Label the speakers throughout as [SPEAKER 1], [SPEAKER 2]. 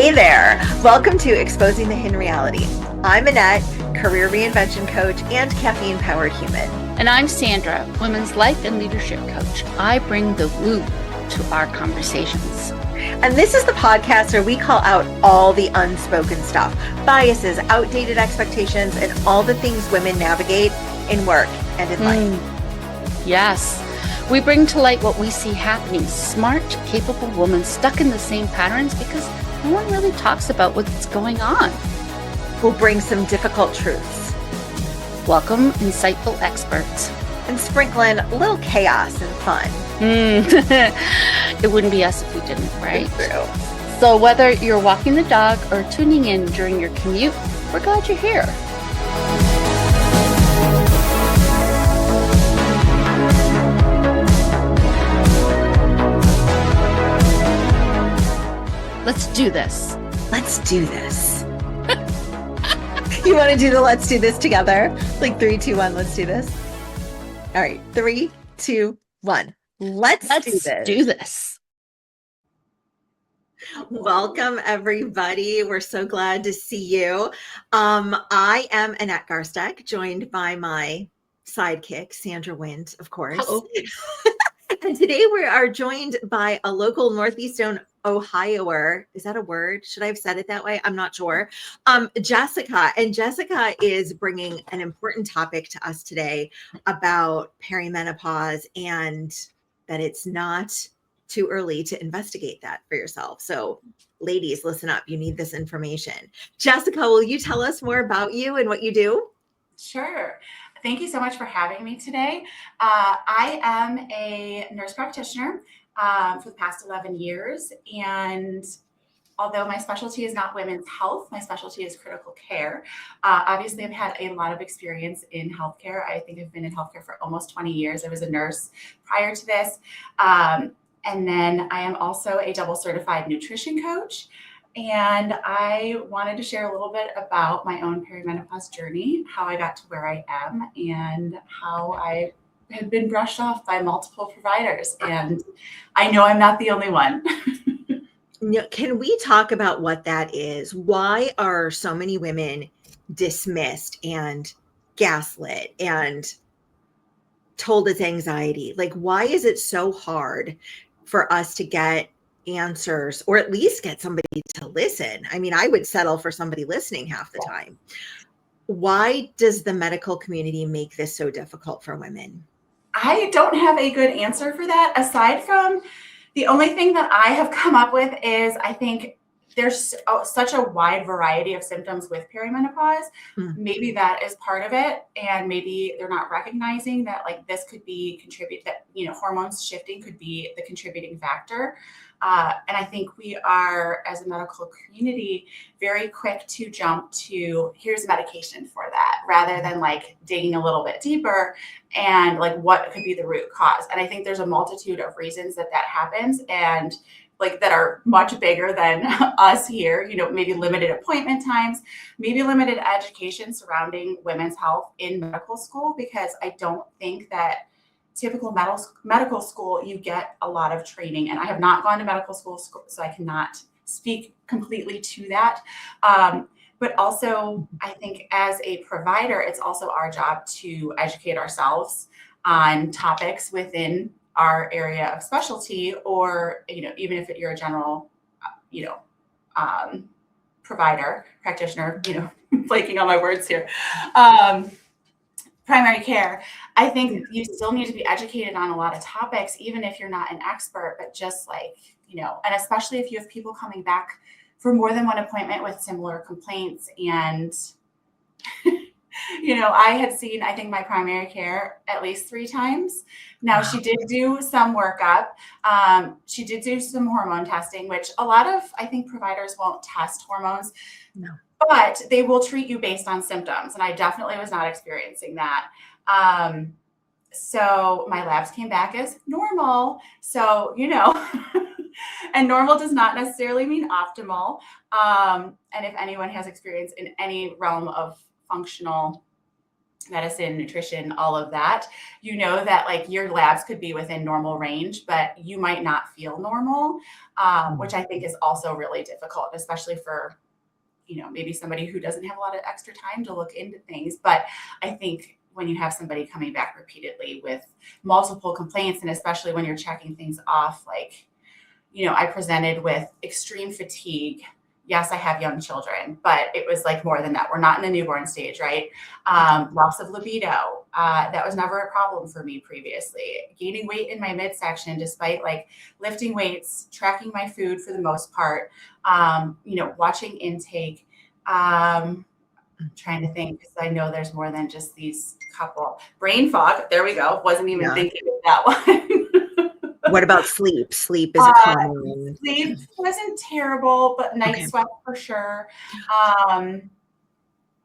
[SPEAKER 1] Hey there! Welcome to Exposing the Hidden Reality. I'm Annette, career reinvention coach and caffeine-powered human.
[SPEAKER 2] And I'm Sandra, women's life and leadership coach. I bring the woo to our conversations.
[SPEAKER 1] And this is the podcast where we call out all the unspoken stuff, biases, outdated expectations, and all the things women navigate in work and in life.
[SPEAKER 2] Yes. We bring to light what we see happening. Smart, capable women stuck in the same patterns because no one really talks about what's going on.
[SPEAKER 1] We'll bring some difficult truths.
[SPEAKER 2] Welcome, insightful experts.
[SPEAKER 1] And sprinkle in a little chaos and fun.
[SPEAKER 2] It wouldn't be us if we didn't, right?
[SPEAKER 1] It's true.
[SPEAKER 2] So whether you're walking the dog or tuning in during your commute, we're glad you're here. Let's do this.
[SPEAKER 1] Let's do this. You want to do the let's do this together? Like 3, 2, 1, let's do this. All right, 3, 2, 1. Let's do this. Welcome, everybody. We're so glad to see you. I am Annette Garsteck, joined by my sidekick, Sandra Wind, of course. And today we are joined by a local Northeastern Ohioer. Is that a word? Should I have said it that way? I'm not sure. Jessica. And Jessica is bringing an important topic to us today about perimenopause and that it's not too early to investigate that for yourself. So ladies, listen up. You need this information. Jessica, will you tell us more about you and what you do?
[SPEAKER 3] Sure. Thank you so much for having me today. I am a nurse practitioner for the past 11 years. And although my specialty is not women's health, my specialty is critical care. Obviously, I've had a lot of experience in healthcare. I think I've been in healthcare for almost 20 years. I was a nurse prior to this. And then I am also a double certified nutrition coach. And I wanted to share a little bit about my own perimenopause journey, how I got to where I am, and how I had been brushed off by multiple providers. And I know I'm not the only one.
[SPEAKER 1] Can we talk about what that is? Why are so many women dismissed and gaslit and told it's anxiety? Like, why is it so hard for us to get answers or at least get somebody to listen? I mean, I would settle for somebody listening half the time. Why does the medical community make this so difficult for women?
[SPEAKER 3] I don't have a good answer for that, aside from the only thing that I have come up with is I think there's such a wide variety of symptoms with perimenopause. Maybe that is part of it. And maybe they're not recognizing that like this could be hormones shifting could be the contributing factor. And I think we are, as a medical community, very quick to jump to here's medication for that, rather than like digging a little bit deeper and like what could be the root cause. And I think there's a multitude of reasons that happens, and like that are much bigger than us here, maybe limited appointment times, maybe limited education surrounding women's health in medical school, because I don't think that typical medical school, you get a lot of training. And I have not gone to medical school, so I cannot speak completely to that. But also, I think as a provider, it's also our job to educate ourselves on topics within our area of specialty, or, even if you're a general, provider, practitioner, flaking on my words here. Primary care, I think you still need to be educated on a lot of topics, even if you're not an expert, but just like, and especially if you have people coming back for more than one appointment with similar complaints. And, I had seen, I think, my primary care at least 3 times. Now, she did do some workup. She did do some hormone testing, which a lot of, I think, providers won't test hormones. No. But they will treat you based on symptoms. And I definitely was not experiencing that. So my labs came back as normal. So, and normal does not necessarily mean optimal. And if anyone has experience in any realm of functional medicine, nutrition, all of that, you know that like your labs could be within normal range, but you might not feel normal, which I think is also really difficult, especially for, you know, maybe somebody who doesn't have a lot of extra time to look into things. But I think when you have somebody coming back repeatedly with multiple complaints, and especially when you're checking things off, like, you know, I presented with extreme fatigue. Yes, I have young children, but it was like more than that. We're not in the newborn stage, right? Loss of libido. That was never a problem for me previously. Gaining weight in my midsection, despite like lifting weights, tracking my food for the most part, you know, watching intake. I'm trying to think because I know there's more than just these couple. Brain fog. There we go. Wasn't even thinking of that one.
[SPEAKER 1] What about sleep? Sleep is a common.
[SPEAKER 3] Sleep wasn't terrible, but night sweat for sure.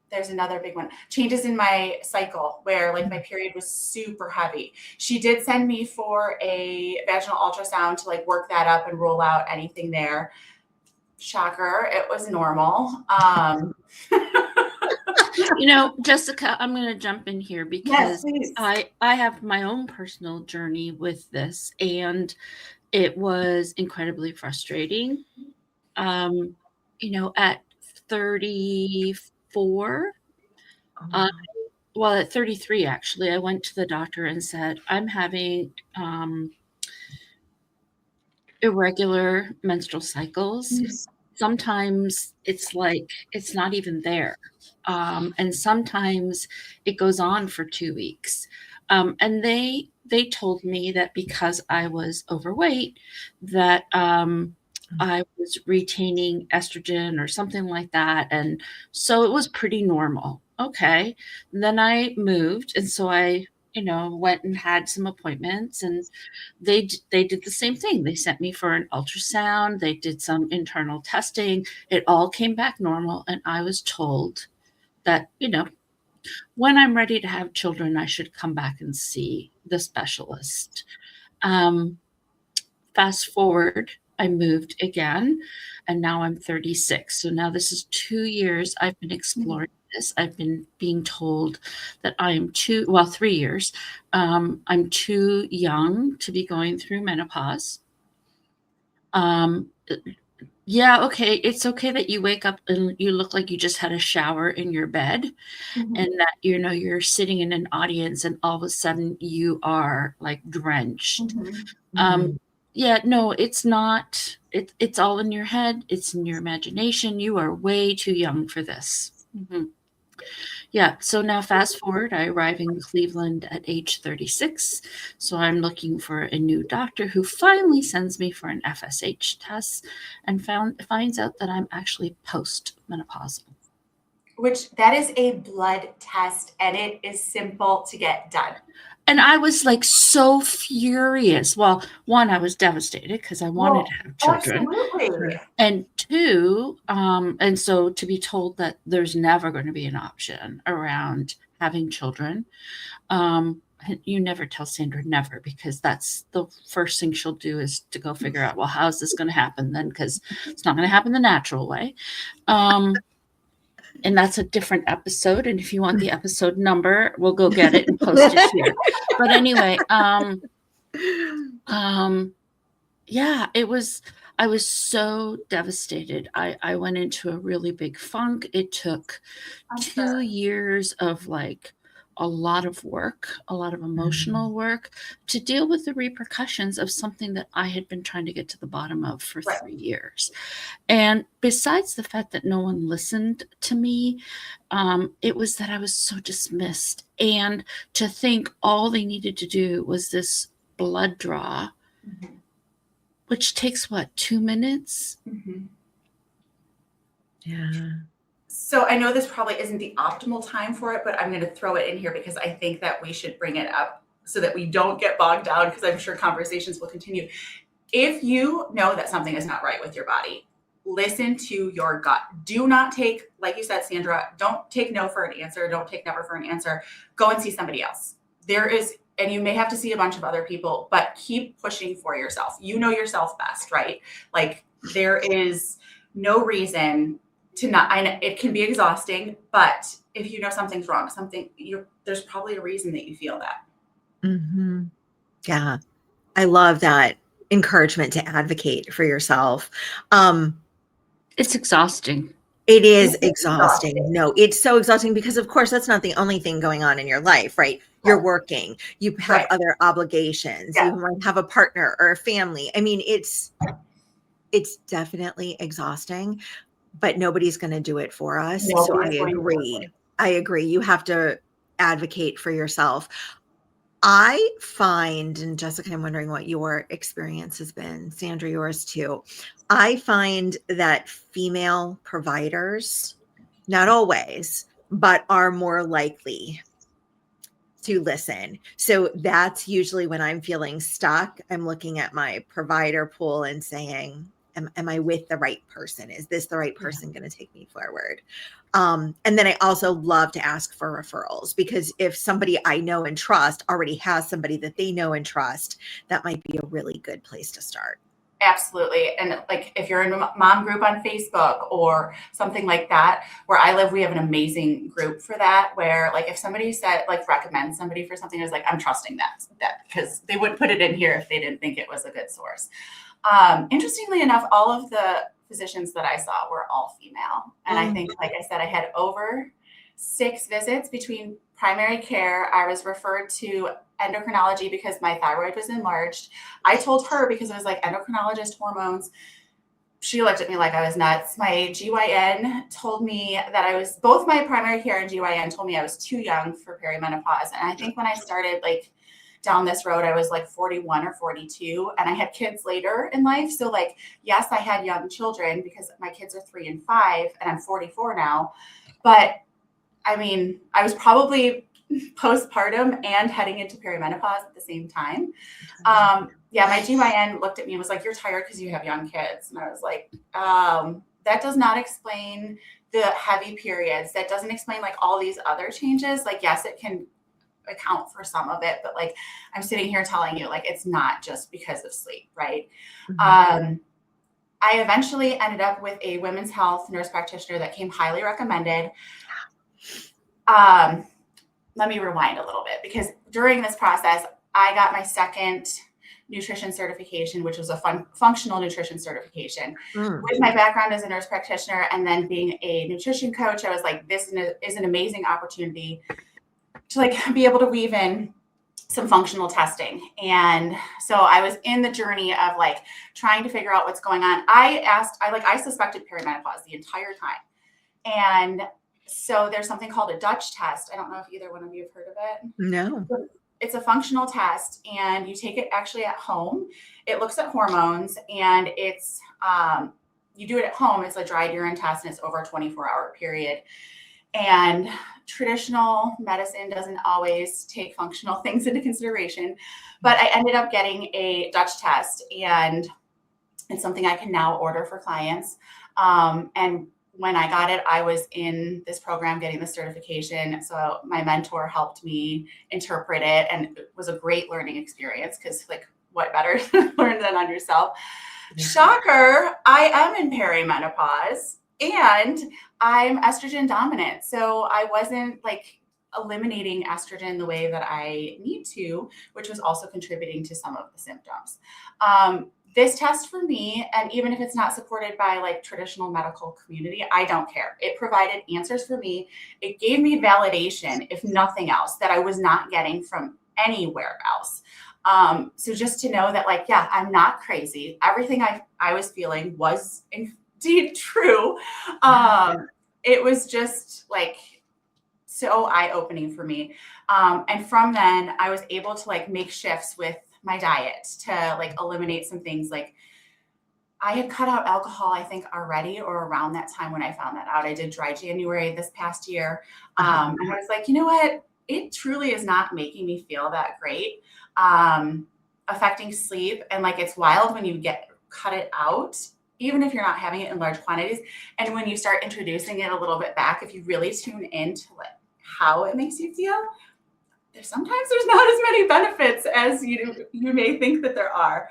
[SPEAKER 3] There's another big one. Changes in my cycle where like my period was super heavy. She did send me for a vaginal ultrasound to like work that up and rule out anything there. Shocker, it was normal.
[SPEAKER 2] You know, Jessica, I'm going to jump in here because I have my own personal journey with this, and it was incredibly frustrating. You know, at 34, well, at 33, actually, I went to the doctor and said, I'm having irregular menstrual cycles. Sometimes it's like it's not even there. And sometimes it goes on for 2 weeks. And they told me that because I was overweight, that I was retaining estrogen or something like that. And so it was pretty normal. Okay. And then I moved. And so I, you know, went and had some appointments, and they did the same thing. They sent me for an ultrasound. They did some internal testing. It all came back normal. And I was told that, you know, when I'm ready to have children, I should come back and see the specialist. Fast forward, I moved again, and now I'm 36. So now this is 2 years I've been exploring this. I've been being told that I am 3 years. I'm too young to be going through menopause. Yeah, okay. It's okay that you wake up and you look like you just had a shower in your bed, and that, you know, you're sitting in an audience and all of a sudden you are like drenched. Yeah, no, it's not. It's all in your head. It's in your imagination. You are way too young for this. Yeah. So now fast forward, I arrive in Cleveland at age 36. So I'm looking for a new doctor who finally sends me for an FSH test and finds out that I'm actually postmenopausal.
[SPEAKER 3] Which that is a blood test, and it is simple to get done.
[SPEAKER 2] And I was like so furious. Well, one, I was devastated because I wanted to have children.
[SPEAKER 3] Absolutely.
[SPEAKER 2] And two, and so to be told that there's never going to be an option around having children. You never tell Sandra never, because that's the first thing she'll do is to go figure out, well, how's this going to happen then? Because it's not going to happen the natural way. And that's a different episode. And if you want the episode number, we'll go get it and post it here. But anyway, yeah, I was so devastated. I went into a really big funk. It took 2 years of like a lot of work, a lot of emotional work to deal with the repercussions of something that I had been trying to get to the bottom of for 3 years. And besides the fact that no one listened to me, it was that I was so dismissed. And to think all they needed to do was this blood draw, which takes what, 2 minutes?
[SPEAKER 1] Yeah.
[SPEAKER 3] So I know this probably isn't the optimal time for it, but I'm going to throw it in here because I think that we should bring it up so that we don't get bogged down, because I'm sure conversations will continue. If you know that something is not right with your body, listen to your gut. Do not take, like you said, Sandra, don't take no for an answer. Don't take never for an answer. Go and see somebody else. And you may have to see a bunch of other people, but keep pushing for yourself. You know yourself best, right? Like there is no reason to not, I know it can be exhausting, but if you know something's wrong, there's probably a reason that you feel that.
[SPEAKER 1] Mm-hmm. Yeah. I love that encouragement to advocate for yourself.
[SPEAKER 2] It's exhausting.
[SPEAKER 1] It is exhausting. No, it's so exhausting because, of course, that's not the only thing going on in your life, right? You're working, you have
[SPEAKER 3] Right.
[SPEAKER 1] other obligations,
[SPEAKER 3] Yeah.
[SPEAKER 1] you might have a partner or a family. I mean, it's definitely exhausting, but nobody's going to do it for us. So I
[SPEAKER 3] Nobody's going to do it for
[SPEAKER 1] agree.
[SPEAKER 3] you.
[SPEAKER 1] I agree. You have to advocate for yourself. I find, and Jessica, I'm wondering what your experience has been, Sandra, yours too. I find that female providers, not always, but are more likely to listen. So that's usually when I'm feeling stuck. I'm looking at my provider pool and saying, am I with the right person? Is this the right person going to take me forward? And then I also love to ask for referrals, because if somebody I know and trust already has somebody that they know and trust, that might be a really good place to start.
[SPEAKER 3] Absolutely. And like if you're in a mom group on Facebook or something like that, where I live, we have an amazing group for that, where like if somebody said, like, recommends somebody for something, I was like, I'm trusting that because they wouldn't put it in here if they didn't think it was a good source. Interestingly enough, all of the physicians that I saw were all female. And I think, like I said, I had over 6 visits between primary care. I was referred to endocrinology because my thyroid was enlarged. I told her, because it was like endocrinologist, hormones. She looked at me like I was nuts. My GYN told me that both my primary care and GYN told me I was too young for perimenopause. And I think when I started like down this road, I was like 41 or 42, and I had kids later in life. So like, yes, I had young children because my kids are 3 and 5 and I'm 44 now. But I mean, I was probably postpartum and heading into perimenopause at the same time. Yeah, my GYN looked at me and was like, you're tired because you have young kids. And I was like, that does not explain the heavy periods. That doesn't explain like all these other changes. Like, yes, it can account for some of it, but like I'm sitting here telling you, like, it's not just because of sleep, right? I eventually ended up with a women's health nurse practitioner that came highly recommended. Let me rewind a little bit, because during this process, I got my second nutrition certification, which was a functional nutrition certification. With my background as a nurse practitioner and then being a nutrition coach, I was like, this is an amazing opportunity to like be able to weave in some functional testing. And so I was in the journey of like trying to figure out what's going on. I suspected perimenopause the entire time. And so there's something called a Dutch test. I don't know if either one of you have heard of it.
[SPEAKER 1] No.
[SPEAKER 3] It's a functional test, and you take it actually at home. It looks at hormones, and it's you do it at home. It's a dried urine test, and it's over a 24-hour period. And traditional medicine doesn't always take functional things into consideration. But I ended up getting a Dutch test, and it's something I can now order for clients. And when I got it, I was in this program getting the certification. So my mentor helped me interpret it, and it was a great learning experience, because like, what better to learn than on yourself? Yeah. Shocker, I am in perimenopause and I'm estrogen dominant. So I wasn't like eliminating estrogen the way that I need to, which was also contributing to some of the symptoms. This test for me, and even if it's not supported by like traditional medical community, I don't care. It provided answers for me. It gave me validation, if nothing else, that I was not getting from anywhere else. So just to know that, like, yeah, I'm not crazy. Everything I was feeling was indeed true. It was just like so eye-opening for me. And from then I was able to like make shifts with my diet to like eliminate some things. Like I had cut out alcohol, I think already, or around that time when I found that out. I did dry January this past year. And I was like, you know what? It truly is not making me feel that great. Affecting sleep. And like, it's wild when you cut it out, even if you're not having it in large quantities. And when you start introducing it a little bit back, if you really tune into like how it makes you feel, sometimes there's not as many benefits as you may think that there are.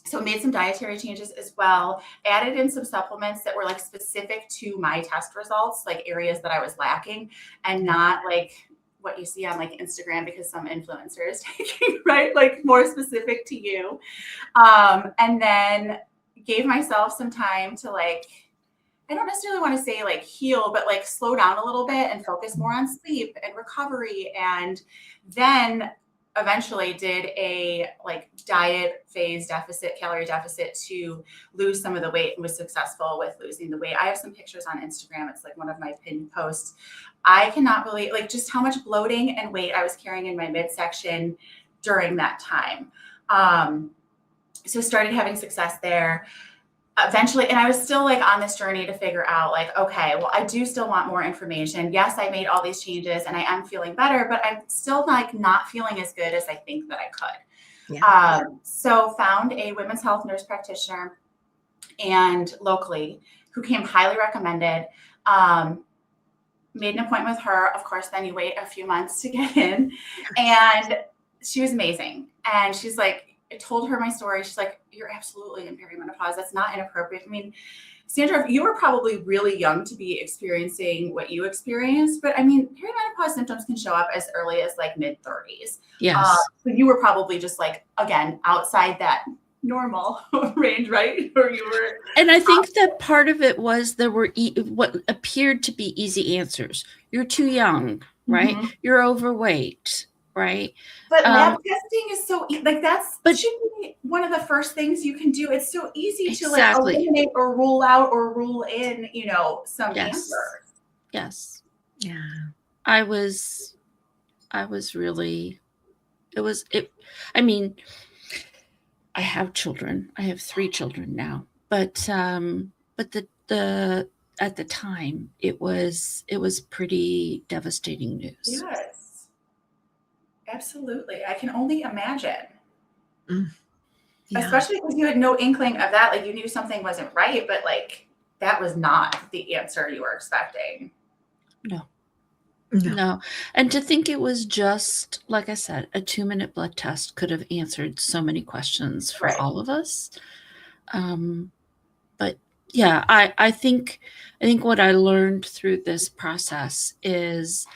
[SPEAKER 3] So made some dietary changes as well, added in some supplements that were like specific to my test results, like areas that I was lacking, and not like what you see on like Instagram because some influencer is taking, right? Like more specific to you. And then gave myself some time to like, I don't necessarily want to say like heal, but like slow down a little bit and focus more on sleep and recovery. And then eventually did a like diet phase deficit, calorie deficit to lose some of the weight and was successful with losing the weight. I have some pictures on Instagram. It's like one of my pinned posts. I cannot believe like just how much bloating and weight I was carrying in my midsection during that time. So started having success there. Eventually, and I was still like on this journey to figure out like, okay, well, I do still want more information. Yes, I made all these changes and I am feeling better, but I'm still like not feeling as good as I think that I could. Yeah. So found a women's health nurse practitioner and locally who came highly recommended. Made an appointment with her. Of course, then you wait a few months to get in. And she was amazing. And she's like, I told her my story. She's like, you're absolutely in perimenopause. That's not inappropriate. I mean, Sandra, you were probably really young to be experiencing what you experienced, but I mean, perimenopause symptoms can show up as early as like mid 30s.
[SPEAKER 2] Yes.
[SPEAKER 3] So you were probably just like, again, outside that normal range, right? Or you were.
[SPEAKER 2] And I think that part of it was there were what appeared to be easy answers. You're too young, right? Mm-hmm. You're overweight. Right.
[SPEAKER 3] But lab testing is so like that should be one of the first things you can do. It's so easy to like eliminate or rule out or rule in, you know, some answers.
[SPEAKER 2] Yes.
[SPEAKER 1] Yeah.
[SPEAKER 2] I was really, I mean, I have children. I have 3 children now, but the at the time it was pretty devastating news.
[SPEAKER 3] Yes. Absolutely. I can only imagine. Yeah. Especially because you had no inkling of that. Like you knew something wasn't right, but like that was not the answer you were expecting.
[SPEAKER 2] No. And to think it was just, like I said, a 2-minute blood test could have answered so many questions for all of us. But yeah, I think what I learned through this process is,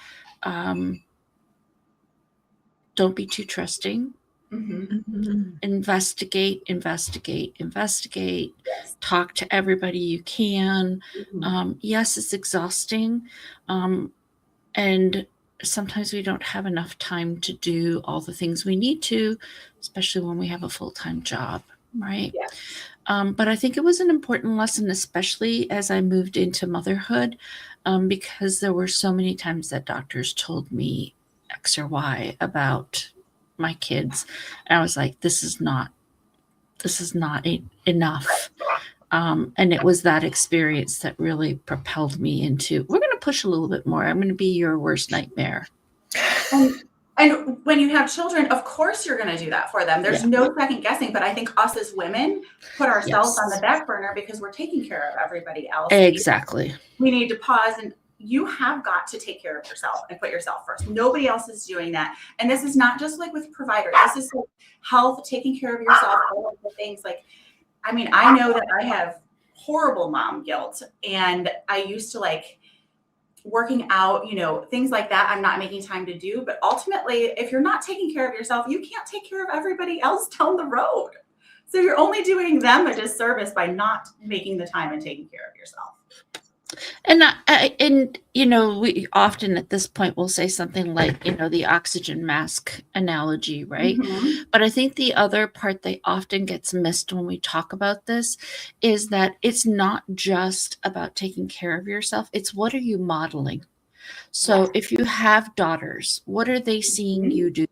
[SPEAKER 2] don't be too trusting. Mm-hmm. Investigate. Yes. Talk to everybody you can. Mm-hmm. Yes, it's exhausting. And sometimes we don't have enough time to do all the things we need to, especially when we have a full-time job, right? Yeah. But I think it was an important lesson, especially as I moved into motherhood, because there were so many times that doctors told me X or Y about my kids. And I was like, this is not enough. And it was that experience that really propelled me into, we're going to push a little bit more. I'm going to be your worst nightmare.
[SPEAKER 3] And when you have children, of course you're going to do that for them. There's no second guessing. But I think us as women put ourselves on the back burner because we're taking care of everybody else.
[SPEAKER 2] Exactly.
[SPEAKER 3] We need to pause, and you have got to take care of yourself and put yourself first. Nobody else is doing that. And this is not just like with providers. This is like health, taking care of yourself, all of the things. Like, I mean, I know that I have horrible mom guilt, and I used to like working out, you know, things like that. I'm not making time to do, but ultimately, if you're not taking care of yourself, you can't take care of everybody else down the road. So you're only doing them a disservice by not making the time and taking care of yourself.
[SPEAKER 2] And you know, we often at this point will say something like, you know, the oxygen mask analogy, right? Mm-hmm. But I think the other part that often gets missed when we talk about this is that it's not just about taking care of yourself. It's what are you modeling? So if you have daughters, what are they seeing you do?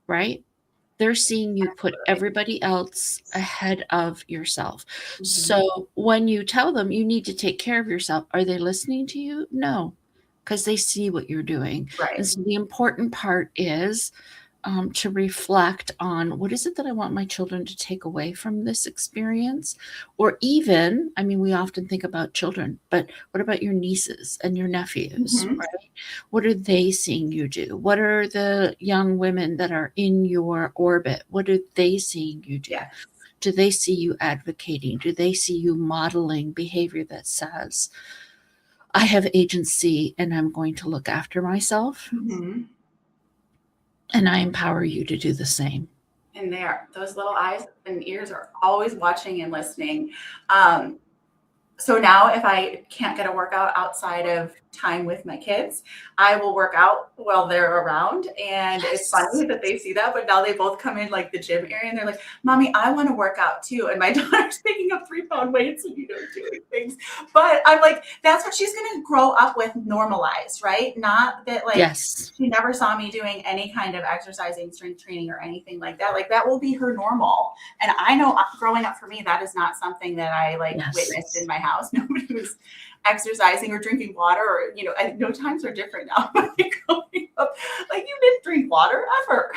[SPEAKER 2] Right? They're seeing you put everybody else ahead of yourself. Mm-hmm. So when you tell them you need to take care of yourself, are they listening to you? No, because they see what you're doing. Right. And so the important part is to reflect on what is it that I want my children to take away from this experience? Or even, I mean, we often think about children, but what about your nieces and your nephews, mm-hmm. right? What are they seeing you do? What are the young women that are in your orbit? What are they seeing you do? Yeah. Do they see you advocating? Do they see you modeling behavior that says, I have agency and I'm going to look after myself?
[SPEAKER 3] Mm-hmm.
[SPEAKER 2] And I empower you to do the same.
[SPEAKER 3] And those little eyes and ears are always watching and listening. So now if I can't get a workout outside of time with my kids, I will work out while they're around. And it's funny that they see that, but now they both come in like the gym area and they're like, Mommy, I want to work out too. And my daughter's picking up 3-pound weights and, doing things. But I'm like, that's what she's going to grow up with normalized, right? Not that like she never saw me doing any kind of exercising, strength training or anything like that. Like that will be her normal. And I know growing up for me, that is not something that I witnessed in my house. Nobody was exercising or drinking water, or no, times are different now. Growing up, like you didn't drink water ever.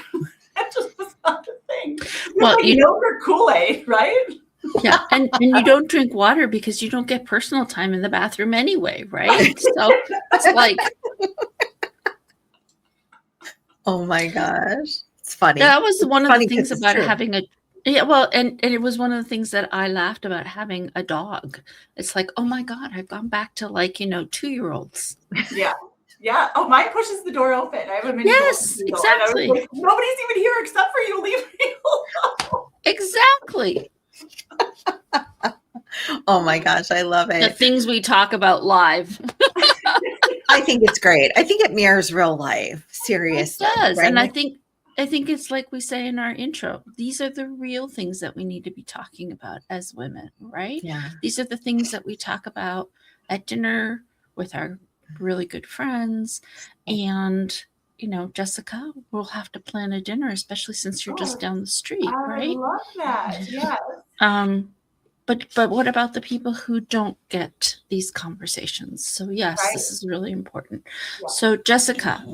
[SPEAKER 3] That just was not a thing. Well, like yogurt Kool-Aid, right?
[SPEAKER 2] Yeah, and you don't drink water because you don't get personal time in the bathroom anyway, right? So it's like,
[SPEAKER 1] oh my gosh, it's funny.
[SPEAKER 2] That was one of the things about having a and it was one of the things that I laughed about having a dog. It's like, oh my God, I've gone back to 2-year-olds.
[SPEAKER 3] Yeah. Yeah. Oh, mine pushes the door open. I have a mini.
[SPEAKER 2] Yes, exactly.
[SPEAKER 3] Like, nobody's even here except for you. Leave me alone.
[SPEAKER 2] Exactly.
[SPEAKER 1] Oh my gosh, I love it.
[SPEAKER 2] The things we talk about live.
[SPEAKER 1] I think it's great. I think it mirrors real life. Seriously.
[SPEAKER 2] It does. Right? And I think it's like we say in our intro, these are the real things that we need to be talking about as women, right?
[SPEAKER 1] Yeah.
[SPEAKER 2] These are the things that we talk about at dinner with our really good friends. And, Jessica, we'll have to plan a dinner, especially since you're just down the street, right?
[SPEAKER 3] I love that. Yes.
[SPEAKER 2] But what about the people who don't get these conversations? So yes, right. This is really important. Yeah. So Jessica,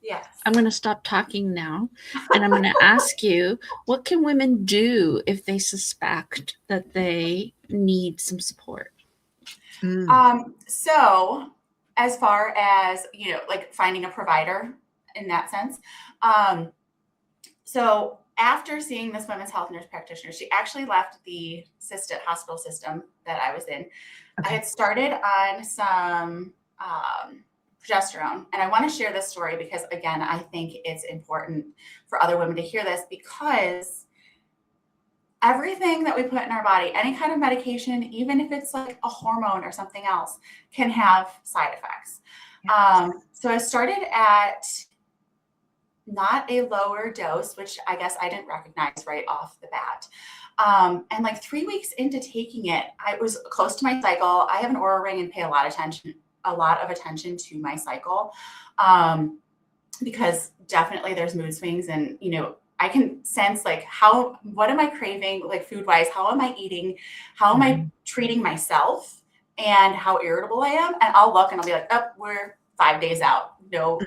[SPEAKER 3] yes,
[SPEAKER 2] I'm going to stop talking now, and I'm going to ask you, what can women do if they suspect that they need some support?
[SPEAKER 3] So as far as, like finding a provider in that sense, so after seeing this women's health nurse practitioner, she actually left the hospital system that I was in. Okay. I had started on some progesterone, and I want to share this story because, again, I think it's important for other women to hear this, because everything that we put in our body, any kind of medication, even if it's like a hormone or something else, can have side effects. Yes. So I started at not a lower dose, which I guess I didn't recognize right off the bat. And like 3 weeks into taking it, I was close to my cycle. I have an Oura ring and pay a lot of attention to my cycle, because definitely there's mood swings, and I can sense like what am I craving, like food wise, how am I eating, how am I treating myself, and how irritable I am. And I'll look and I'll be like, oh, we're 5 days out. No,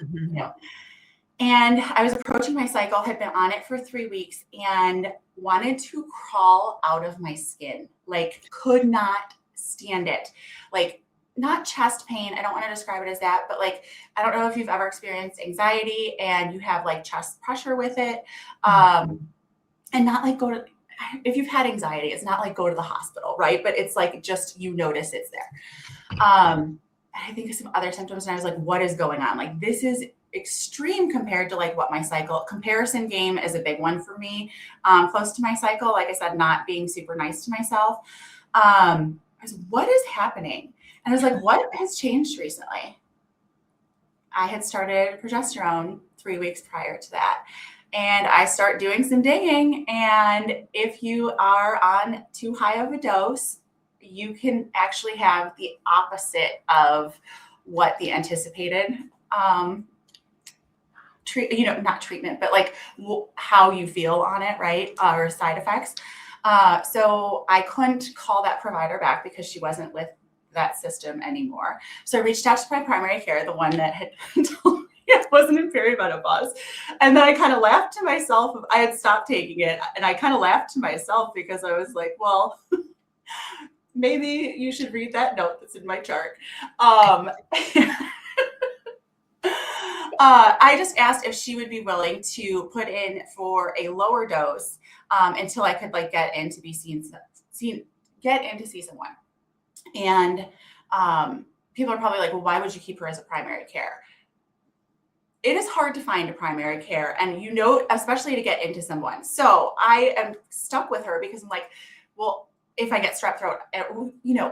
[SPEAKER 3] And I was approaching my cycle, had been on it for 3 weeks, and wanted to crawl out of my skin, like could not stand it. Like not chest pain. I don't want to describe it as that, but like, I don't know if you've ever experienced anxiety and you have like chest pressure with it. And not like if you've had anxiety, it's not like go to the hospital, right? But it's like, just, notice it's there. I think of some other symptoms, and I was like, what is going on? Like, this is extreme compared to like what my cycle. Comparison game is a big one for me. Close to my cycle, like I said, not being super nice to myself. I was, what is happening? And I was like, what has changed recently? I had started progesterone 3 weeks prior to that. And I start doing some digging. And if you are on too high of a dose, you can actually have the opposite of what the anticipated not treatment, but like how you feel on it, right? Or side effects. So I couldn't call that provider back because she wasn't with that system anymore. So I reached out to my primary care, the one that had told me I wasn't in perimenopause. And then I kind of laughed to myself. I had stopped taking it, and I kind of laughed to myself because I was like, well, maybe you should read that note that's in my chart. I just asked if she would be willing to put in for a lower dose until I could like get in to be get in to see someone. And people are probably like, well, why would you keep her as a primary care? It is hard to find a primary care, and especially to get into someone. So I am stuck with her because I'm like, well, if I get strep throat,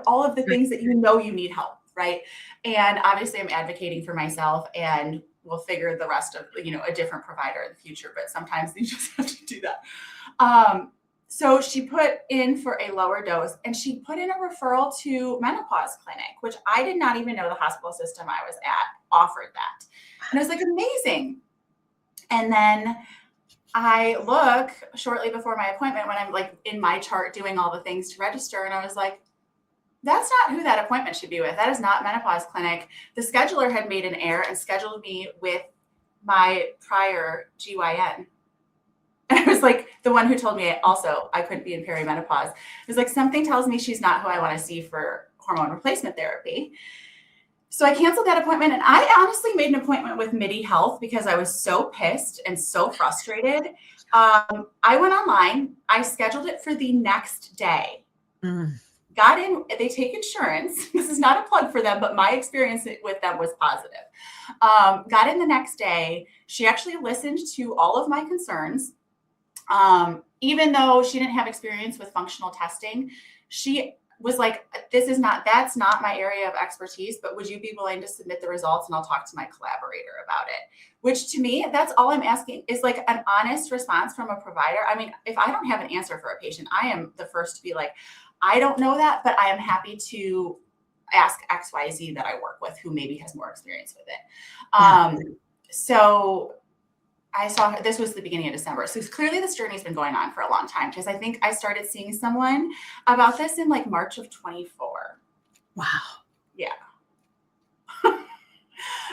[SPEAKER 3] all of the things that you need help, right? And obviously I'm advocating for myself, and we'll figure the rest of, a different provider in the future, but sometimes you just have to do that. So she put in for a lower dose, and she put in a referral to menopause clinic, which I did not even know the hospital system I was at offered that. And I was like, amazing. And then I look shortly before my appointment when I'm like in my chart doing all the things to register. And I was like, that's not who that appointment should be with. That is not menopause clinic. The scheduler had made an error and scheduled me with my prior GYN. And I was like, the one who told me also I couldn't be in perimenopause. It was like, something tells me she's not who I want to see for hormone replacement therapy. So I canceled that appointment, and I honestly made an appointment with MIDI Health because I was so pissed and so frustrated. I went online. I scheduled it for the next day. Got in. They take insurance. This is not a plug for them, but my experience with them was positive. Got in the next day. She actually listened to all of my concerns. Even though she didn't have experience with functional testing, she was like, that's not my area of expertise, but would you be willing to submit the results, and I'll talk to my collaborator about it? Which to me, that's all I'm asking, is like an honest response from a provider. I mean, if I don't have an answer for a patient, I am the first to be like, I don't know that, but I am happy to ask XYZ that I work with who maybe has more experience with it. So I saw this was the beginning of December. So clearly this journey's been going on for a long time, because I think I started seeing someone about this in like March of 24.
[SPEAKER 1] Wow.
[SPEAKER 3] Yeah.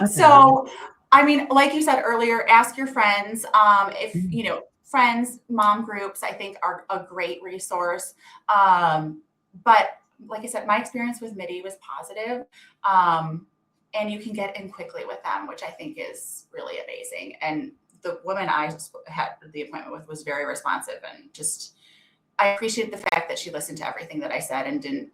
[SPEAKER 3] So, I mean, like you said earlier, ask your friends. If, friends, mom groups, I think are a great resource. But like I said, my experience with MIDI was positive. And you can get in quickly with them, which I think is really amazing. And the woman I had the appointment with was very responsive, and I appreciate the fact that she listened to everything that I said and didn't,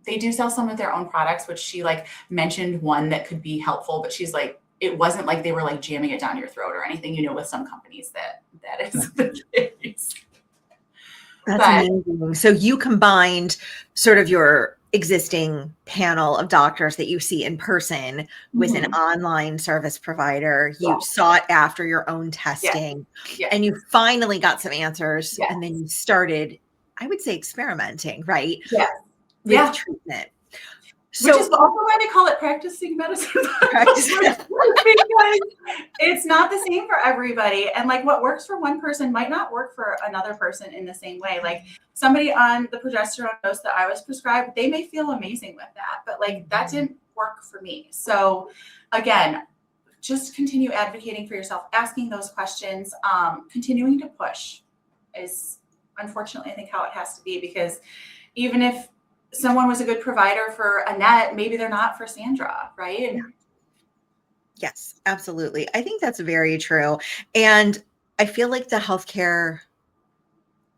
[SPEAKER 3] they do sell some of their own products, which she like mentioned one that could be helpful, but she's like, it wasn't like they were like jamming it down your throat or anything, with some companies that is the case.
[SPEAKER 1] That's amazing. So you combined sort of your existing panel of doctors that you see in person with an online service provider. You sought after your own testing, and you finally got some answers, and then you started, I would say, experimenting, right? With treatment.
[SPEAKER 3] So, which is also why they call it practicing medicine. Because it's not the same for everybody. And like what works for one person might not work for another person in the same way. Like somebody on the progesterone dose that I was prescribed, they may feel amazing with that, but like that didn't work for me. So again, just continue advocating for yourself, asking those questions, continuing to push is unfortunately, I think, how it has to be, because even if someone was a good provider for Annette, maybe they're not for Sandra, right?
[SPEAKER 1] Yes, absolutely. I think that's very true. And I feel like the healthcare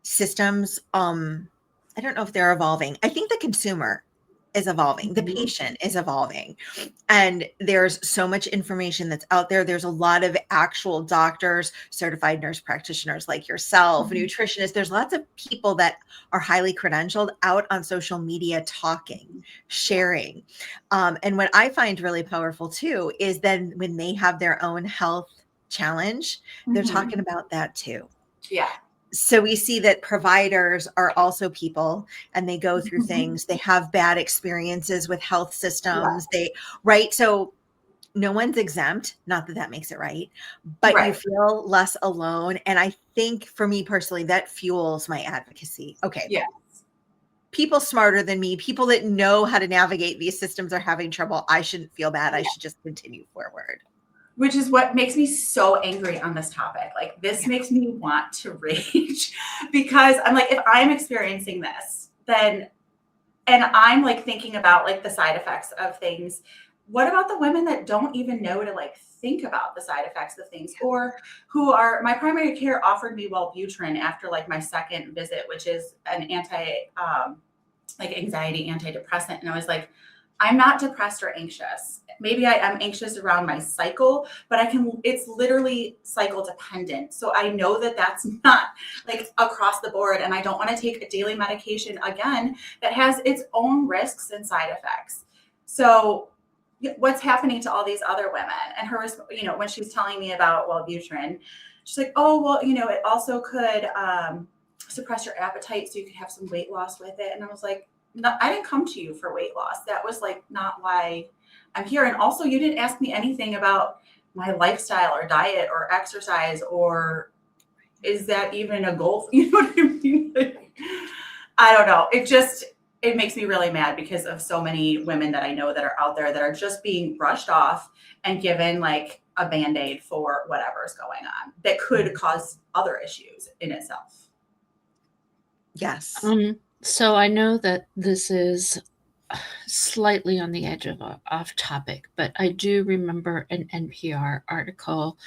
[SPEAKER 1] systems, I don't know if they're evolving. I think the consumer is evolving. The patient is evolving. And there's so much information that's out there. There's a lot of actual doctors, certified nurse practitioners like yourself, nutritionists. There's lots of people that are highly credentialed out on social media talking, sharing. And what I find really powerful too is then when they have their own health challenge, they're talking about that too.
[SPEAKER 3] Yeah.
[SPEAKER 1] So we see that providers are also people, and they go through things. They have bad experiences with health systems. Right. So no one's exempt. Not that that makes it right, but you feel less alone. And I think for me personally, that fuels my advocacy. Okay.
[SPEAKER 3] Yeah.
[SPEAKER 1] People smarter than me, people that know how to navigate these systems are having trouble. I shouldn't feel bad. I should just continue forward.
[SPEAKER 3] Which is what makes me so angry on this topic. Like this makes me want to rage, because I'm like, if I'm experiencing this, then, and I'm like thinking about like the side effects of things, what about the women that don't even know to like think about the side effects of things, or who are, my primary care offered me Wellbutrin after like my second visit, which is an like anxiety antidepressant. And I was like, I'm not depressed or anxious. Maybe I am anxious around my cycle, but it's literally cycle dependent. So I know that that's not like across the board. And I don't want to take a daily medication again that has its own risks and side effects. So what's happening to all these other women? And her, when she was telling me about Wellbutrin, she's like, oh, well, it also could suppress your appetite so you could have some weight loss with it. And I was like, no, I didn't come to you for weight loss. That was like not why I'm here. And also you didn't ask me anything about my lifestyle or diet or exercise, or is that even a goal? You know what I mean? I don't know. It makes me really mad because of so many women that I know that are out there that are just being brushed off and given like a Band-Aid for whatever's going on that could cause other issues in itself.
[SPEAKER 1] Yes.
[SPEAKER 2] So I know that this is slightly on the edge of off topic, but I do remember an NPR article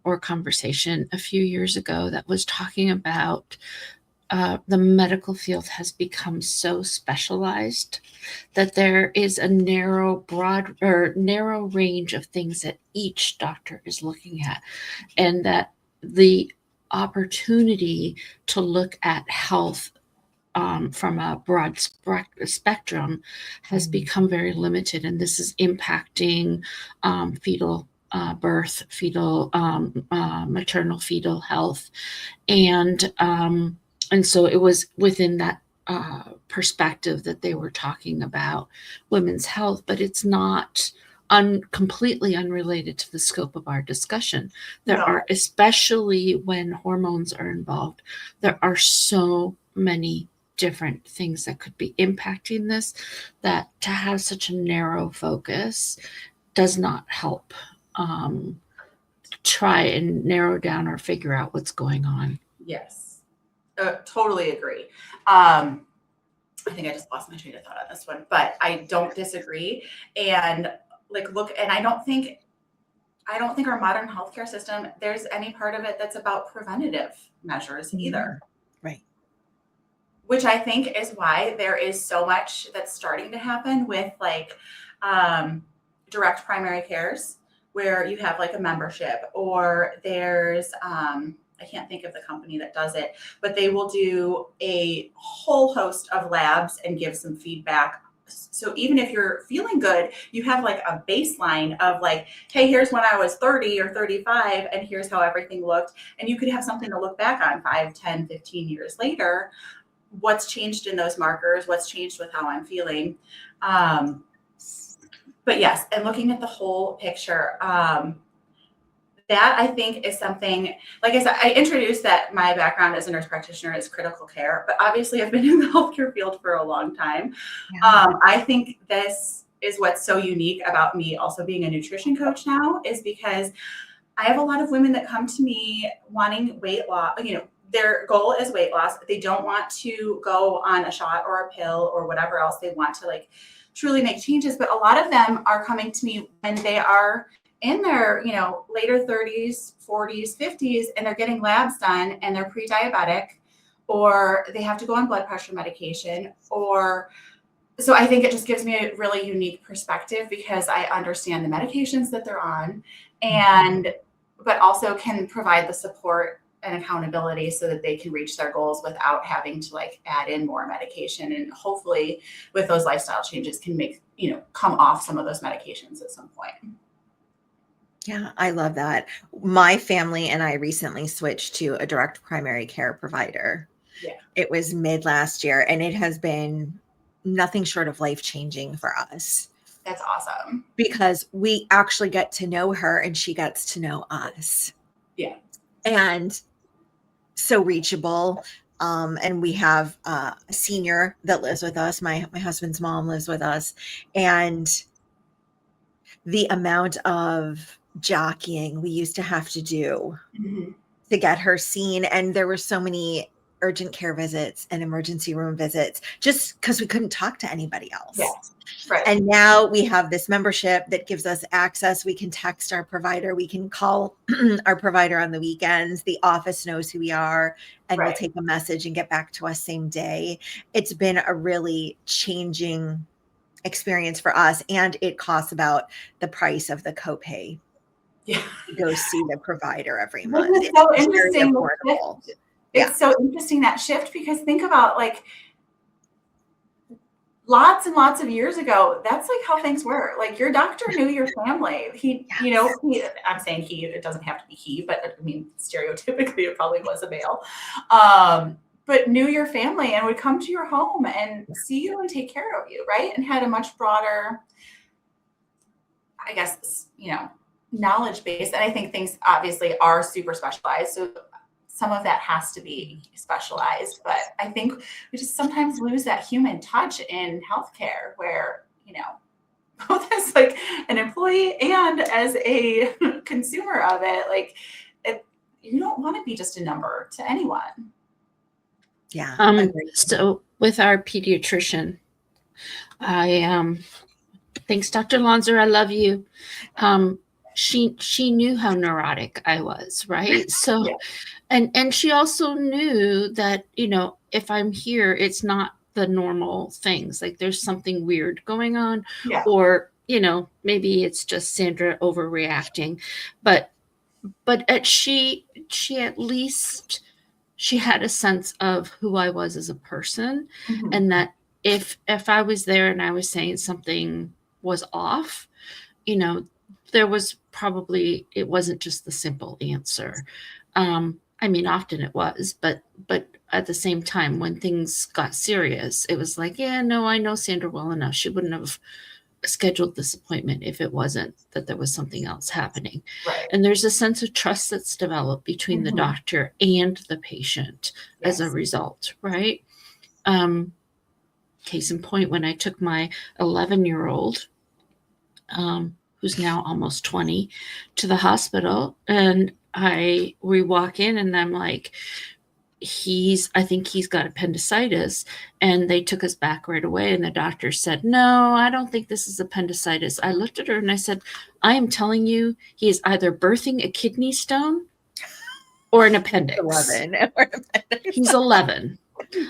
[SPEAKER 2] or conversation a few years ago that was talking about the medical field has become so specialized that there is a narrow range of things that each doctor is looking at, and that the opportunity to look at health from a broad spectrum has become very limited, and this is impacting fetal birth, maternal fetal health, and so it was within that perspective that they were talking about women's health, but it's not completely unrelated to the scope of our discussion. There are, especially when hormones are involved, there are so many different things that could be impacting this, that to have such a narrow focus does not help try and narrow down or figure out what's going on.
[SPEAKER 3] Yes, totally agree. I think I just lost my train of thought on this one, but I don't disagree. And I don't think our modern healthcare system, there's any part of it that's about preventative measures either.
[SPEAKER 1] Right.
[SPEAKER 3] Which I think is why there is so much that's starting to happen with like direct primary cares, where you have like a membership, or there's I can't think of the company that does it, but they will do a whole host of labs and give some feedback. So even if you're feeling good, you have like a baseline of like, hey, here's when I was 30 or 35, and here's how everything looked. And you could have something to look back on 5, 10, 15 years later. What's changed in those markers? What's changed with how I'm feeling? But yes, and looking at the whole picture, that I think is something, like I said, I introduced that my background as a nurse practitioner is critical care, but obviously I've been in the healthcare field for a long time. Yeah. I think this is what's so unique about me also being a nutrition coach now, is because I have a lot of women that come to me wanting weight loss. Their goal is weight loss. They don't want to go on a shot or a pill or whatever else. They want to like truly make changes. But a lot of them are coming to me when they are in their, later 30s, 40s, 50s, and they're getting labs done and they're pre-diabetic, or they have to go on blood pressure medication, so I think it just gives me a really unique perspective because I understand the medications that they're on, but also can provide the support and accountability so that they can reach their goals without having to like add in more medication. And hopefully with those lifestyle changes can make, come off some of those medications at some point.
[SPEAKER 1] Yeah, I love that. My family and I recently switched to a direct primary care provider.
[SPEAKER 3] Yeah.
[SPEAKER 1] It was mid last year, and it has been nothing short of life-changing for us.
[SPEAKER 3] That's awesome.
[SPEAKER 1] Because we actually get to know her and she gets to know us.
[SPEAKER 3] Yeah.
[SPEAKER 1] And so reachable. And we have a senior that lives with us. My husband's mom lives with us. And the amount of jockeying we used to have to do to get her seen. And there were so many urgent care visits and emergency room visits just because we couldn't talk to anybody else.
[SPEAKER 3] Yes. Right.
[SPEAKER 1] And now we have this membership that gives us access. We can text our provider. We can call our provider on the weekends. The office knows who we are and will take a message and get back to us same day. It's been a really changing experience for us. And it costs about the price of the copay.
[SPEAKER 3] Yeah.
[SPEAKER 1] To go see the provider every month.
[SPEAKER 3] It's so interesting. It's so interesting, that shift, because think about, like, lots and lots of years ago, that's like how things were. Like, your doctor knew your family. I'm saying he, it doesn't have to be he, but I mean, stereotypically it probably was a male, but knew your family and would come to your home and see you and take care of you, right? And had a much broader, I guess, knowledge base. And I think things obviously are super specialized. So some of that has to be specialized, but I think we just sometimes lose that human touch in healthcare, where, both as like an employee and as a consumer of it, like, you don't want to be just a number to anyone.
[SPEAKER 1] Yeah.
[SPEAKER 2] So with our pediatrician, thanks, Dr. Lonzer, I love you. She knew how neurotic I was, right? So, and she also knew that, if I'm here, it's not the normal things. Like, there's something weird going on, or, maybe it's just Sandra overreacting, but she at least, she had a sense of who I was as a person, and that if I was there and I was saying something was off, there was probably, it wasn't just the simple answer. I mean, often it was, but at the same time, when things got serious, it was like, I know Sandra well enough. She wouldn't have scheduled this appointment if it wasn't that there was something else happening.
[SPEAKER 3] Right.
[SPEAKER 2] And there's a sense of trust that's developed between the doctor and the patient as a result, right? Case in point, when I took my 11-year-old, who's now almost 20, to the hospital, and we walk in and I'm like, I think he's got appendicitis. And they took us back right away. And the doctor said, no, I don't think this is appendicitis. I looked at her and I said, I am telling you, he is either birthing a kidney stone or an appendix.
[SPEAKER 1] 11.
[SPEAKER 2] He's 11.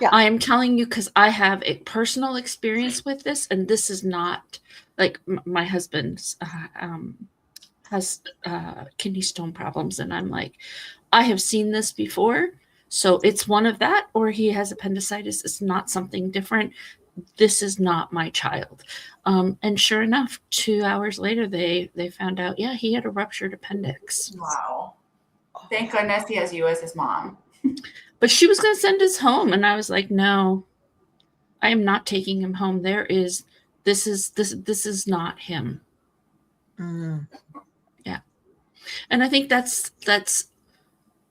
[SPEAKER 1] Yeah.
[SPEAKER 2] I am telling you, because I have a personal experience with this, and this is not like my husband's has kidney stone problems. And I'm like, I have seen this before. So it's one of that, or he has appendicitis. It's not something different. This is not my child. And sure enough, 2 hours later, they found out, he had a ruptured appendix.
[SPEAKER 3] Wow. Thank goodness he has you as his mom.
[SPEAKER 2] But she was going to send us home. And I was like, no, I am not taking him home. This is not him. Yeah. And I think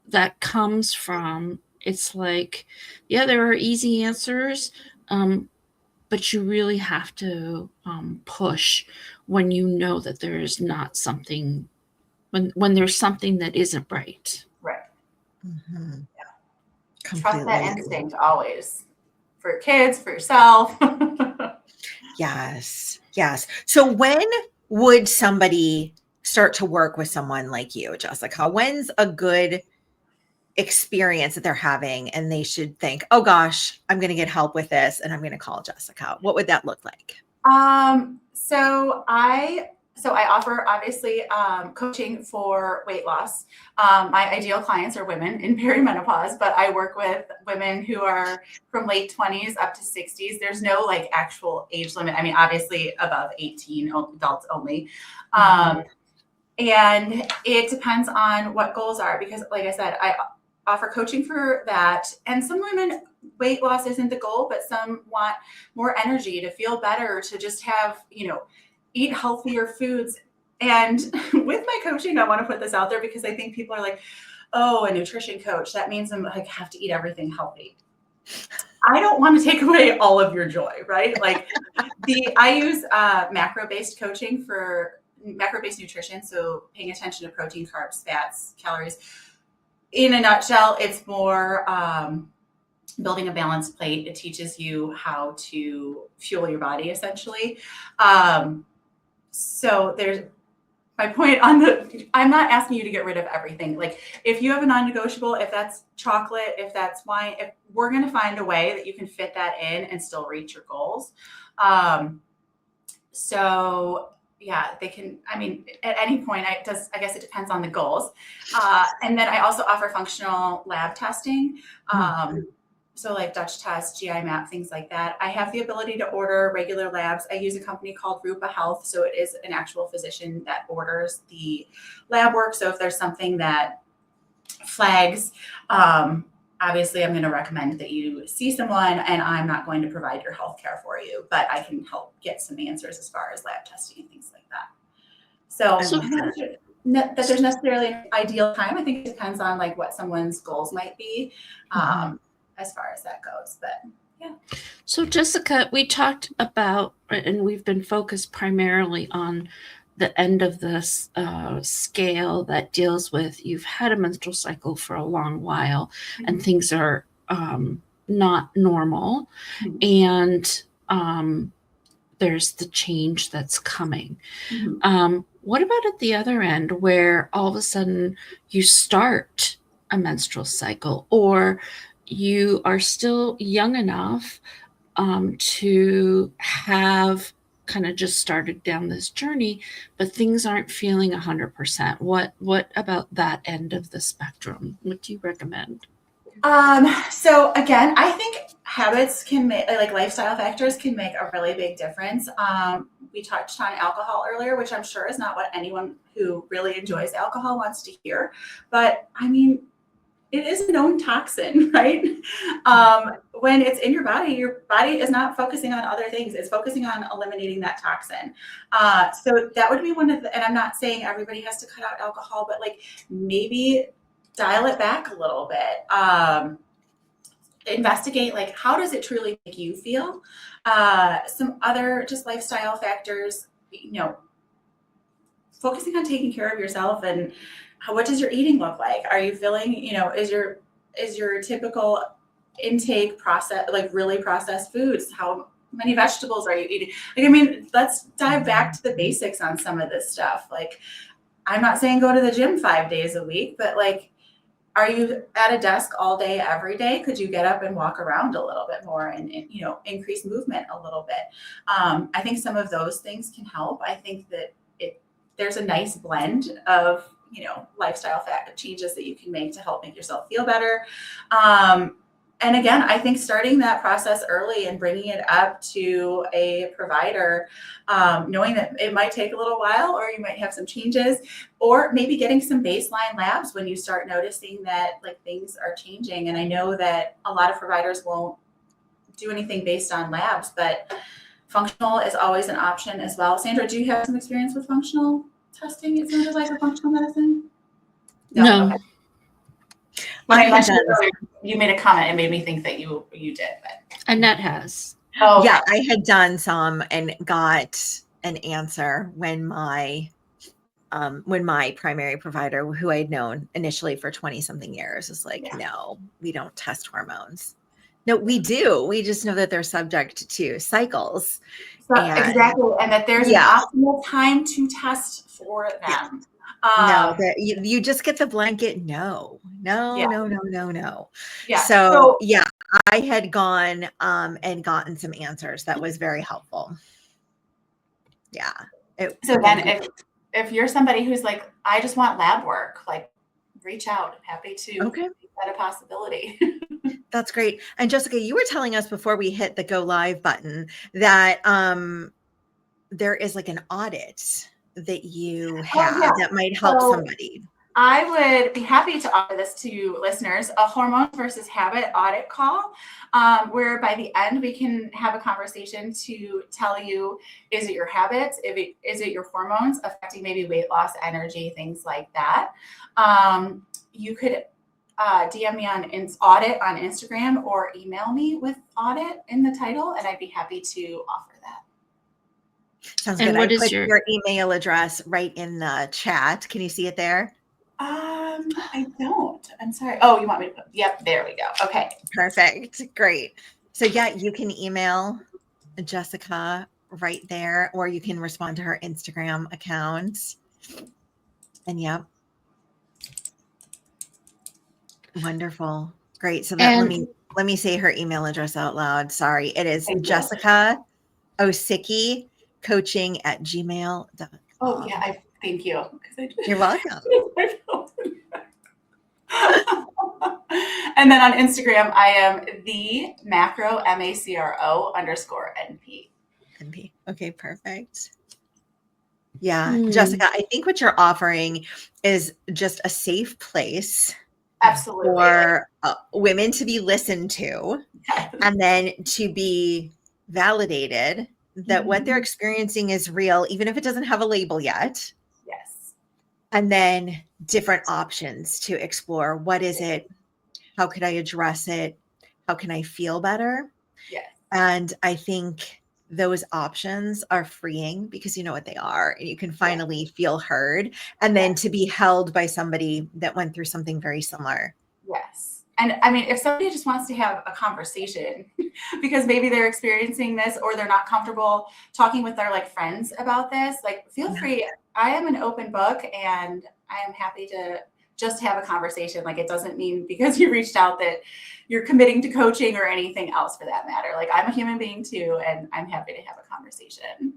[SPEAKER 2] that comes from, it's like, there are easy answers, but you really have to push when you know that there is not something, when there's something that isn't right.
[SPEAKER 3] Right.
[SPEAKER 1] Mm-hmm.
[SPEAKER 3] Yeah. Trust that instinct always, for your kids, for yourself.
[SPEAKER 1] Yes. So when would somebody start to work with someone like you, Jessica? When's a good experience that they're having and they should think, oh gosh, I'm going to get help with this and I'm going to call Jessica? What would that look like?
[SPEAKER 3] So I offer, obviously, coaching for weight loss. My ideal clients are women in perimenopause, but I work with women who are from late 20s up to 60s. There's no like actual age limit. I mean, obviously above 18, adults only. And it depends on what goals are, because like I said, I offer coaching for that. And some women, weight loss isn't the goal, but some want more energy, to feel better, to just have, eat healthier foods. And with my coaching, I want to put this out there, because I think people are like, oh, a nutrition coach, that means I'm like, have to eat everything healthy. I don't want to take away all of your joy, right? Like I use macro-based coaching for macro-based nutrition. So paying attention to protein, carbs, fats, calories. In a nutshell, it's more building a balanced plate. It teaches you how to fuel your body, essentially. So there's my point on I'm not asking you to get rid of everything. Like if you have a non-negotiable, if that's chocolate, if that's wine, if we're going to find a way that you can fit that in and still reach your goals. So yeah, they can, I mean, at any point, I guess it depends on the goals. And then I also offer functional lab testing. So like Dutch test, GI map, things like that. I have the ability to order regular labs. I use a company called Rupa Health. So it is an actual physician that orders the lab work. So if there's something that flags, obviously I'm going to recommend that you see someone, and I'm not going to provide your health care for you, but I can help get some answers as far as lab testing and things like that. So I'm not sure that there's necessarily an ideal time. I think it depends on like what someone's goals might be. As far as that goes, but yeah.
[SPEAKER 2] So Jessica, we talked about, and we've been focused primarily on the end of this scale that deals with you've had a menstrual cycle for a long while and things are not normal, and there's the change that's coming. What about at the other end where all of a sudden you start a menstrual cycle, or you are still young enough to have kind of just started down this journey, but things aren't feeling 100%. What about that end of the spectrum? What do you recommend?
[SPEAKER 3] So again, I think habits can make, like lifestyle factors can make a really big difference. We touched on alcohol earlier, which I'm sure is not what anyone who really enjoys alcohol wants to hear, but I mean, it is a known toxin, right? When it's in your body is not focusing on other things. It's focusing on eliminating that toxin. So that would be one of the, and I'm not saying everybody has to cut out alcohol, but like maybe dial it back a little bit. Investigate, like, how does it truly make you feel? Some other just lifestyle factors, focusing on taking care of yourself, and what does your eating look like? Are you feeling, is your typical intake like really processed foods? How many vegetables are you eating? Like, I mean, let's dive back to the basics on some of this stuff. Like, I'm not saying go to the gym 5 days a week, but like, are you at a desk all day, every day? Could you get up and walk around a little bit more and increase movement a little bit? I think some of those things can help. I think that there's a nice blend of lifestyle changes that you can make to help make yourself feel better. And again, I think starting that process early and bringing it up to a provider, knowing that it might take a little while, or you might have some changes, or maybe getting some baseline labs when you start noticing that like things are changing. And I know that a lot of providers won't do anything based on labs, but functional is always an option as well. Sandra, do you have some experience with functional testing? It sounded like a functional medicine.
[SPEAKER 2] No.
[SPEAKER 3] Okay. When I mentioned it, you made a comment, it made me think that you did. But
[SPEAKER 2] Annette has.
[SPEAKER 1] Oh, yeah, I had done some and got an answer when my primary provider, who I had known initially for 20 something years, is like, no, we don't test hormones. No, we do. We just know that they're subject to cycles.
[SPEAKER 3] Exactly. And that there's an optimal time to test for them.
[SPEAKER 1] No, you just get the blanket no. Yeah. So I had gone and gotten some answers. That was very helpful. Yeah.
[SPEAKER 3] So then if you're somebody who's like, I just want lab work, like reach out. I'm happy to make that a possibility.
[SPEAKER 1] That's great. And Jessica, you were telling us before we hit the go live button that there is like an audit that you have that might help somebody.
[SPEAKER 3] I would be happy to offer this to listeners, a hormone versus habit audit call, where by the end we can have a conversation to tell you, is it your habits? Is it your hormones affecting maybe weight loss, energy, things like that? You could DM me on audit on Instagram or email me with audit in the title, and I'd be happy to offer that.
[SPEAKER 1] Sounds good. I put your email address right in the chat. Can you see it there?
[SPEAKER 3] I don't. I'm sorry. Oh, you want me to? Yep, there we go. Okay.
[SPEAKER 1] Perfect. Great. So yeah, you can email Jessica right there, or you can respond to her Instagram account. And yeah. Wonderful. Great. So that let me say her email address out loud. Sorry. It is Jessica Osicki coaching at gmail.com.
[SPEAKER 3] Oh yeah, thank you.
[SPEAKER 1] You're welcome.
[SPEAKER 3] And then on Instagram, I am the macro _NP.
[SPEAKER 1] NP. Okay, perfect. Yeah, Jessica, I think what you're offering is just a safe place
[SPEAKER 3] Absolutely
[SPEAKER 1] for women to be listened to, and then to be validated that what they're experiencing is real, even if it doesn't have a label yet.
[SPEAKER 3] Yes.
[SPEAKER 1] And then different options to explore. What is it? How could I address it? How can I feel better?
[SPEAKER 3] Yes.
[SPEAKER 1] And I think those options are freeing because you know what they are, and you can finally feel heard, and then to be held by somebody that went through something very similar.
[SPEAKER 3] Yes. And I mean, if somebody just wants to have a conversation because maybe they're experiencing this or they're not comfortable talking with their like friends about this, like feel free. I am an open book and I am happy to just have a conversation. Like it doesn't mean because you reached out that you're committing to coaching or anything else for that matter. Like I'm a human being too, and I'm happy to have a conversation.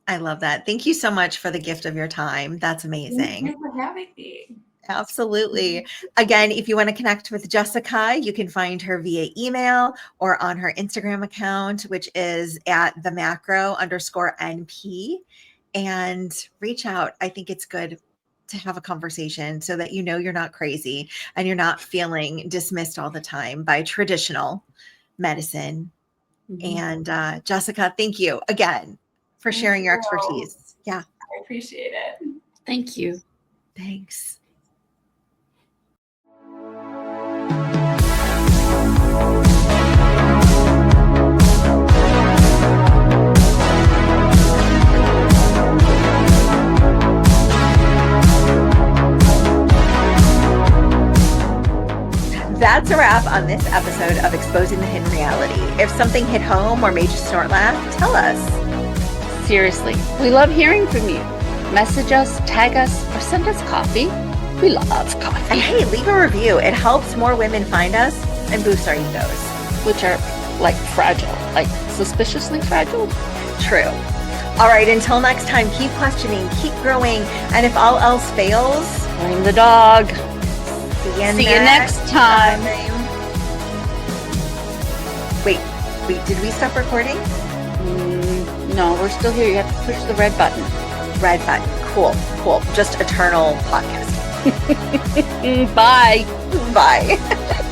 [SPEAKER 1] I love that. Thank you so much for the gift of your time. That's amazing.
[SPEAKER 3] Thank you for having me.
[SPEAKER 1] Absolutely. Again, if you want to connect with Jessica, you can find her via email or on her Instagram account, which is at the macro _NP, and reach out. I think it's good to have a conversation so that you know you're not crazy and you're not feeling dismissed all the time by traditional medicine. And Jessica, thank you again for sharing your expertise. Yeah.
[SPEAKER 3] I appreciate it.
[SPEAKER 2] Thank you.
[SPEAKER 1] Thanks. That's a wrap on this episode of Exposing the Hidden Reality. If something hit home or made you snort laugh, tell us.
[SPEAKER 2] Seriously, we love hearing from you. Message us, tag us, or send us coffee. We love coffee.
[SPEAKER 1] And hey, leave a review. It helps more women find us and boost our egos.
[SPEAKER 2] Which are like fragile, like suspiciously fragile.
[SPEAKER 1] True. All right, until next time, keep questioning, keep growing, and if all else fails,
[SPEAKER 2] Blame the dog.
[SPEAKER 1] See you next time. Wait, did we stop recording?
[SPEAKER 2] No, we're still here. You have to push the red button.
[SPEAKER 1] Red button. Cool. Just eternal podcast.
[SPEAKER 2] Bye.
[SPEAKER 1] Bye.